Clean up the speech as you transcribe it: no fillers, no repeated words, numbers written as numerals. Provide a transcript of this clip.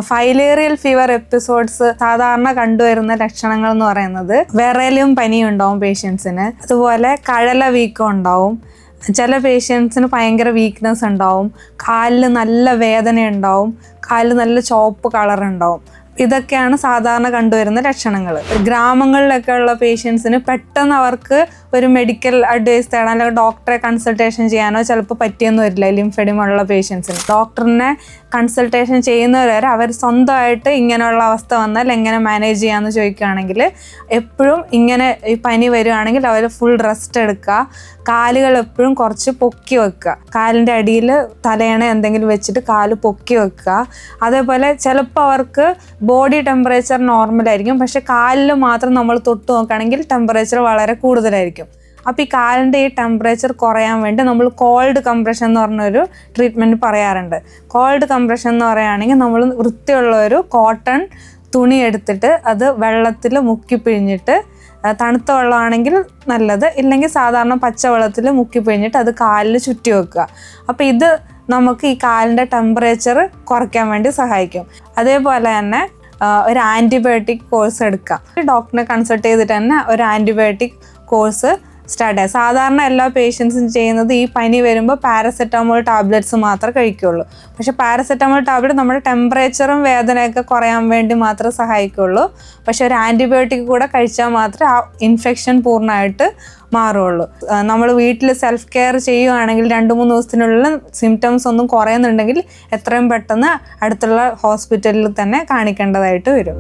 Filarial fever episodes സാധാരണ കണ്ടുവരുന്ന ലക്ഷണങ്ങൾ എന്ന് പറയുന്നത് വിറയലും പനിയും ഉണ്ടാവും പേഷ്യൻസിന്. അതുപോലെ കഴല വീക്കം ഉണ്ടാവും. ചില പേഷ്യൻസിന് ഭയങ്കര വീക്ക്നെസ് ഉണ്ടാവും. കാലിൽ നല്ല വേദന ഉണ്ടാവും. കാലിൽ നല്ല ചുവപ്പ് കളർ ഉണ്ടാവും. ഇതൊക്കെയാണ് സാധാരണ കണ്ടുവരുന്ന ലക്ഷണങ്ങൾ. ഗ്രാമങ്ങളിലൊക്കെ ഉള്ള പേഷ്യൻസിന് പെട്ടെന്ന് അവർക്ക് ഒരു മെഡിക്കൽ അഡ്വൈസ് തേടാൻ അല്ലെങ്കിൽ ഡോക്ടറെ കൺസൾട്ടേഷൻ ചെയ്യാനോ ചിലപ്പോൾ പറ്റിയെന്ന് വരില്ല. ലിംഫെഡിമ ഉള്ള പേഷ്യൻസിന് ഡോക്ടറിനെ കൺസൾട്ടേഷൻ ചെയ്യുന്നവരെ അവർ സ്വന്തമായിട്ട് ഇങ്ങനെയുള്ള അവസ്ഥ വന്നാൽ എങ്ങനെ മാനേജ് ചെയ്യാമെന്ന് ചോദിക്കുകയാണെങ്കിൽ എപ്പോഴും ഇങ്ങനെ ഈ പനി വരികയാണെങ്കിൽ അവർ ഫുൾ റെസ്റ്റ് എടുക്കുക. കാലുകൾ എപ്പോഴും കുറച്ച് പൊക്കി വെക്കുക. കാലിൻ്റെ അടിയിൽ തലയണ എന്തെങ്കിലും വെച്ചിട്ട് കാല് പൊക്കി വെക്കുക. അതേപോലെ ചിലപ്പോൾ അവർക്ക് ബോഡി ടെമ്പറേച്ചർ നോർമലായിരിക്കും, പക്ഷെ കാലിൽ മാത്രം നമ്മൾ തൊട്ട് നോക്കുകയാണെങ്കിൽ ടെമ്പറേച്ചർ വളരെ കൂടുതലായിരിക്കും. അപ്പോൾ ഈ കാലിൻ്റെ ഈ ടെമ്പറേച്ചർ കുറയാൻ വേണ്ടി നമ്മൾ കോൾഡ് കംപ്രഷൻ എന്ന് പറഞ്ഞൊരു ട്രീറ്റ്മെൻറ്റ് പറയാറുണ്ട്. കോൾഡ് കംപ്രഷൻ എന്ന് പറയുകയാണെങ്കിൽ നമ്മൾ വൃത്തിയുള്ള ഒരു കോട്ടൺ തുണി എടുത്തിട്ട് അത് വെള്ളത്തിൽ മുക്കി പിഴിഞ്ഞിട്ട്, തണുത്ത വെള്ളമാണെങ്കിൽ നല്ലത്, ഇല്ലെങ്കിൽ സാധാരണ പച്ചവെള്ളത്തിൽ മുക്കി പിഴിഞ്ഞിട്ട് അത് കാലിൽ ചുറ്റി വെക്കുക. അപ്പോൾ ഇത് നമുക്ക് ഈ കാലിൻ്റെ ടെമ്പറേച്ചർ കുറയ്ക്കാൻ വേണ്ടി സഹായിക്കും. അതേപോലെ തന്നെ ഒരു ആൻറ്റിബയോട്ടിക് കോഴ്സ് എടുക്കാം. ഡോക്ടറിനെ കൺസൾട്ട് ചെയ്തിട്ട് തന്നെ ഒരു ആൻറ്റിബയോട്ടിക് കോഴ്സ് സ്റ്റാർട്ട് ചെയ്യാം. സാധാരണ എല്ലാ പേഷ്യൻസും ചെയ്യുന്നത് ഈ പനി വരുമ്പോൾ പാരസെറ്റമോൾ ടാബ്ലറ്റ്സ് മാത്രമേ കഴിക്കുകയുള്ളൂ. പക്ഷെ പാരസെറ്റമോൾ ടാബ്ലറ്റ് നമ്മുടെ ടെമ്പറേച്ചറും വേദനയൊക്കെ കുറയാൻ വേണ്ടി മാത്രമേ സഹായിക്കുള്ളൂ. പക്ഷെ ഒരു ആൻറ്റിബയോട്ടിക് കൂടെ കഴിച്ചാൽ മാത്രമേ ആ ഇൻഫെക്ഷൻ പൂർണ്ണമായിട്ട് മാറുള്ളൂ. നമ്മൾ വീട്ടിൽ സെൽഫ് കെയർ ചെയ്യുകയാണെങ്കിൽ 2-3 ദിവസത്തിനുള്ളിൽ സിംറ്റംസ് ഒന്നും കുറയുന്നുണ്ടെങ്കിൽ എത്രയും പെട്ടെന്ന് അടുത്തുള്ള ഹോസ്പിറ്റലിൽ തന്നെ കാണിക്കേണ്ടതായിട്ട് വരും.